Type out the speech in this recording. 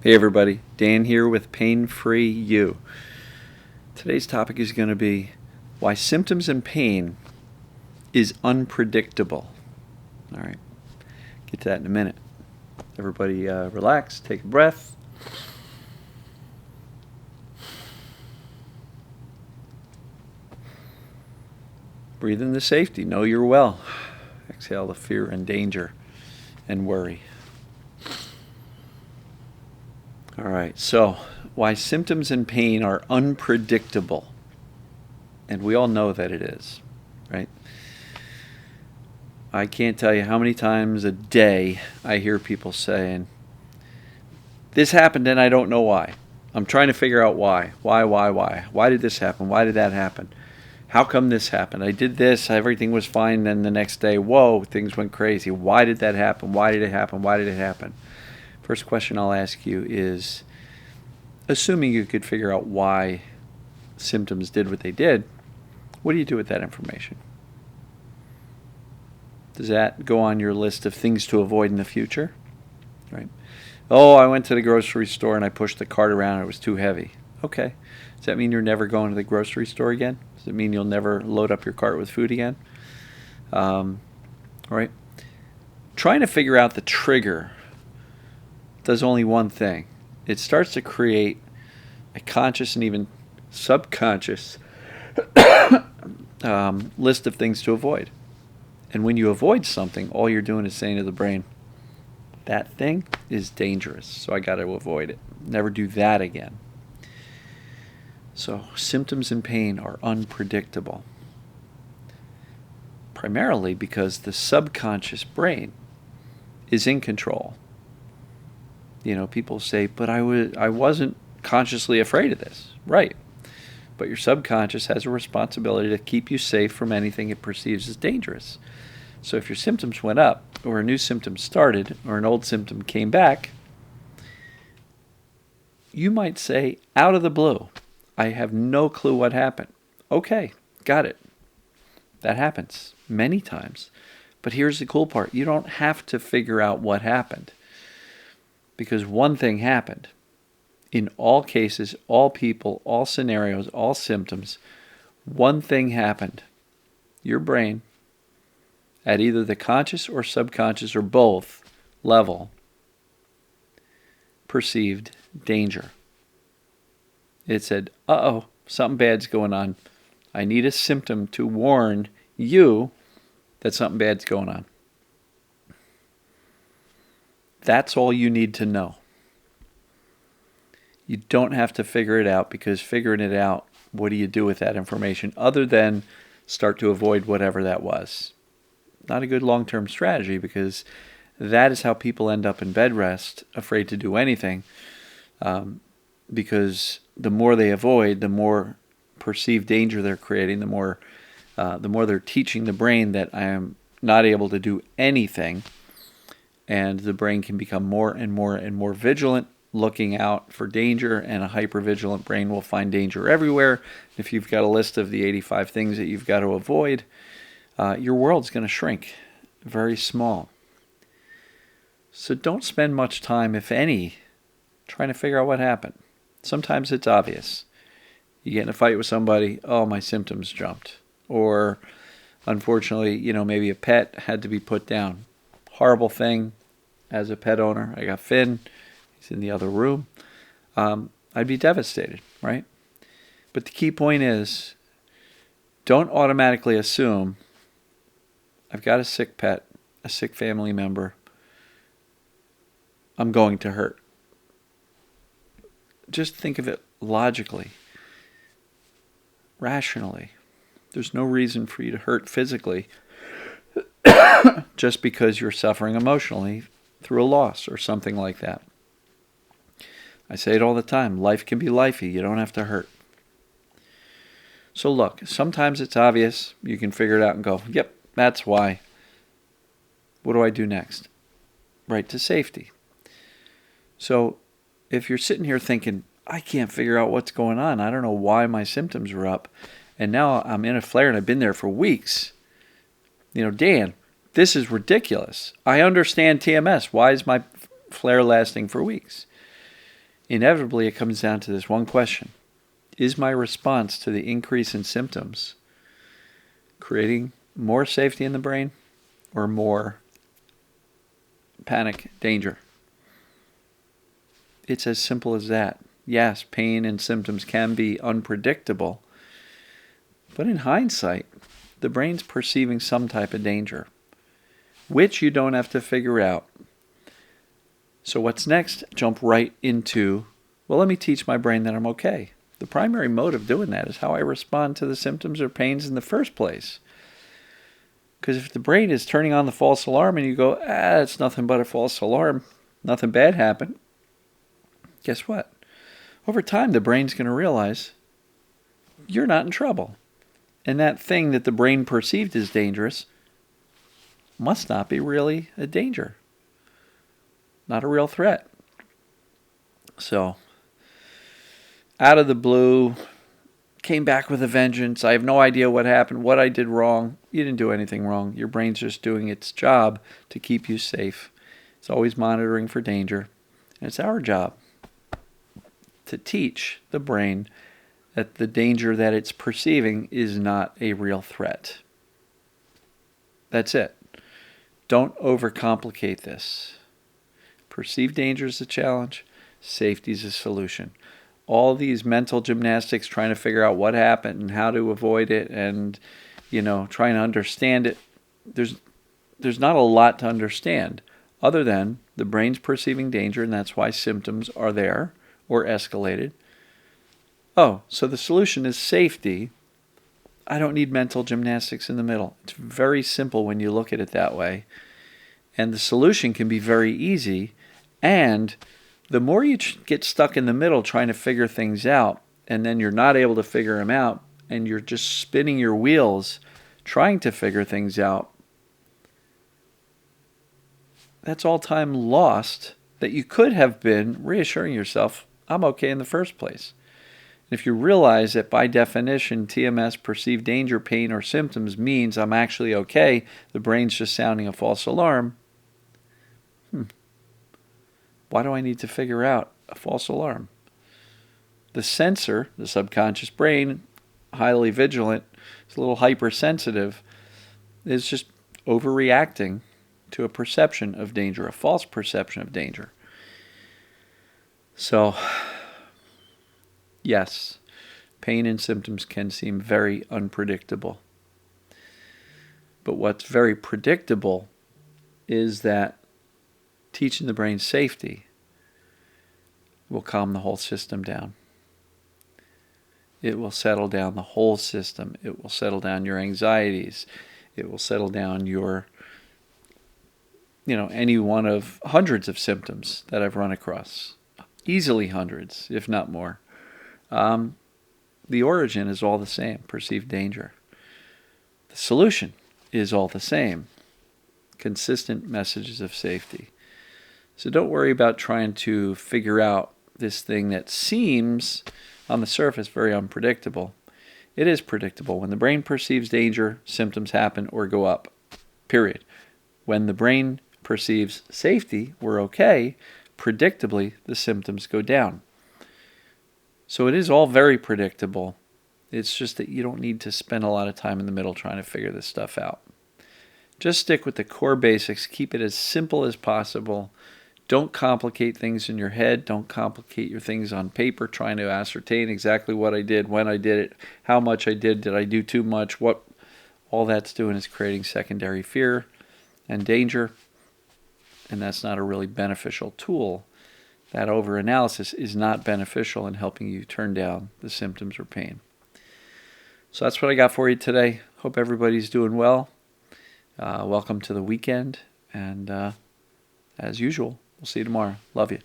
Hey everybody, Dan here with Pain Free You. Today's topic is going to be why symptoms and pain is unpredictable. All right, get to that in a minute. Everybody relax, take a breath. Breathe into safety, know you're well. Exhale the fear and danger and worry. All right, so why symptoms and pain are unpredictable. And we all know that it is, right? I can't tell you how many times a day I hear people saying, this happened and I don't know why. I'm trying to figure out why. Why? Why did this happen? Why did that happen? How come this happened? I did this, everything was fine, then the next day, whoa, things went crazy. Why did that happen? Why did it happen? Why did it happen? First question I'll ask you is, assuming you could figure out why symptoms did what they did, what do you do with that information? Does that go on your list of things to avoid in the future? Right? Oh, I went to the grocery store and I pushed the cart around and it was too heavy. Okay. Does that mean you're never going to the grocery store again? Does it mean you'll never load up your cart with food again? Right? Trying to figure out the trigger does only one thing. It starts to create a conscious and even subconscious list of things to avoid. And when you avoid something, all you're doing is saying to the brain, that thing is dangerous, so I got to avoid it. Never do that again. So symptoms and pain are unpredictable, primarily because the subconscious brain is in control. You know, people say, but I wasn't consciously afraid of this. Right. But your subconscious has a responsibility to keep you safe from anything it perceives as dangerous. So if your symptoms went up, or a new symptom started, or an old symptom came back, you might say, out of the blue, I have no clue what happened. Okay, got it. That happens many times. But here's the cool part. You don't have to figure out what happened. Because one thing happened. In all cases, all people, all scenarios, all symptoms, one thing happened. Your brain, at either the conscious or subconscious or both level, perceived danger. It said, uh-oh, something bad's going on. I need a symptom to warn you that something bad's going on. That's all you need to know. You don't have to figure it out, because figuring it out, what do you do with that information other than start to avoid whatever that was? Not a good long-term strategy, because that is how people end up in bed rest, afraid to do anything, because the more they avoid, the more perceived danger they're creating, the more they're teaching the brain that I am not able to do anything, and the brain can become more and more and more vigilant, looking out for danger, and a hypervigilant brain will find danger everywhere. If you've got a list of the 85 things that you've got to avoid, your world's going to shrink very small. So don't spend much time, if any, trying to figure out what happened. Sometimes it's obvious. You get in a fight with somebody, oh, my symptoms jumped. Or, unfortunately, maybe a pet had to be put down. Horrible thing. As a pet owner, I got Finn. He's in the other room. I'd be devastated, right? But the key point is, don't automatically assume I've got a sick pet, a sick family member, I'm going to hurt. Just think of it logically, rationally. There's no reason for you to hurt physically just because you're suffering emotionally through a loss or something like that. I say it all the time. Life can be lifey. You don't have to hurt. So look, sometimes it's obvious. You can figure it out and go, yep, that's why. What do I do next? Right to safety. So if you're sitting here thinking, I can't figure out what's going on. I don't know why my symptoms are up. And now I'm in a flare and I've been there for weeks. Dan, this is ridiculous. I understand TMS. Why is my flare lasting for weeks? inevitably it comes down to this one question. Is my response to the increase in symptoms creating more safety in the brain or more panic, danger? It's as simple as that. Yes, pain and symptoms can be unpredictable, but in hindsight, the brain's perceiving some type of danger, which you don't have to figure out. So what's next? Jump right into, well, let me teach my brain that I'm okay. The primary mode of doing that is how I respond to the symptoms or pains in the first place. Because if the brain is turning on the false alarm and you go, it's nothing but a false alarm, nothing bad happened, guess what? Over time, the brain's going to realize you're not in trouble. And that thing that the brain perceived as dangerous must not be really a danger. Not a real threat. So, out of the blue, came back with a vengeance. I have no idea what happened, what I did wrong. You didn't do anything wrong. Your brain's just doing its job to keep you safe. It's always monitoring for danger. And it's our job to teach the brain that the danger that it's perceiving is not a real threat. That's it. Don't overcomplicate this. Perceived danger is a challenge. Safety is a solution. All these mental gymnastics trying to figure out what happened and how to avoid it and, trying to understand it. There's not a lot to understand other than the brain's perceiving danger, and that's why symptoms are there or escalated. Oh, so the solution is safety. I don't need mental gymnastics in the middle. It's very simple when you look at it that way. And the solution can be very easy. And the more you get stuck in the middle trying to figure things out, and then you're not able to figure them out, and you're just spinning your wheels trying to figure things out, that's all time lost that you could have been reassuring yourself, I'm okay in the first place. And if you realize that by definition, TMS, perceived danger, pain, or symptoms means I'm actually okay, the brain's just sounding a false alarm, why do I need to figure out a false alarm? The sensor, the subconscious brain, highly vigilant, it's a little hypersensitive, is just overreacting to a perception of danger, a false perception of danger. So, yes, pain and symptoms can seem very unpredictable. But what's very predictable is that teaching the brain safety will calm the whole system down. It will settle down the whole system. It will settle down your anxieties. It will settle down your, any one of hundreds of symptoms that I've run across. Easily hundreds, if not more. The origin is all the same, perceived danger. The solution is all the same, consistent messages of safety. So don't worry about trying to figure out this thing that seems on the surface very unpredictable. It is predictable. When the brain perceives danger, symptoms happen or go up, period. When the brain perceives safety, we're okay, predictably the symptoms go down. So it is all very predictable. It's just that you don't need to spend a lot of time in the middle trying to figure this stuff out. Just stick with the core basics. Keep it as simple as possible. Don't complicate things in your head. Don't complicate your things on paper, trying to ascertain exactly what I did, when I did it, how much I did I do too much, what. All that's doing is creating secondary fear and danger, and that's not a really beneficial tool. That overanalysis is not beneficial in helping you turn down the symptoms or pain. So that's what I got for you today. Hope everybody's doing well. Welcome to the weekend, and as usual, we'll see you tomorrow. Love you.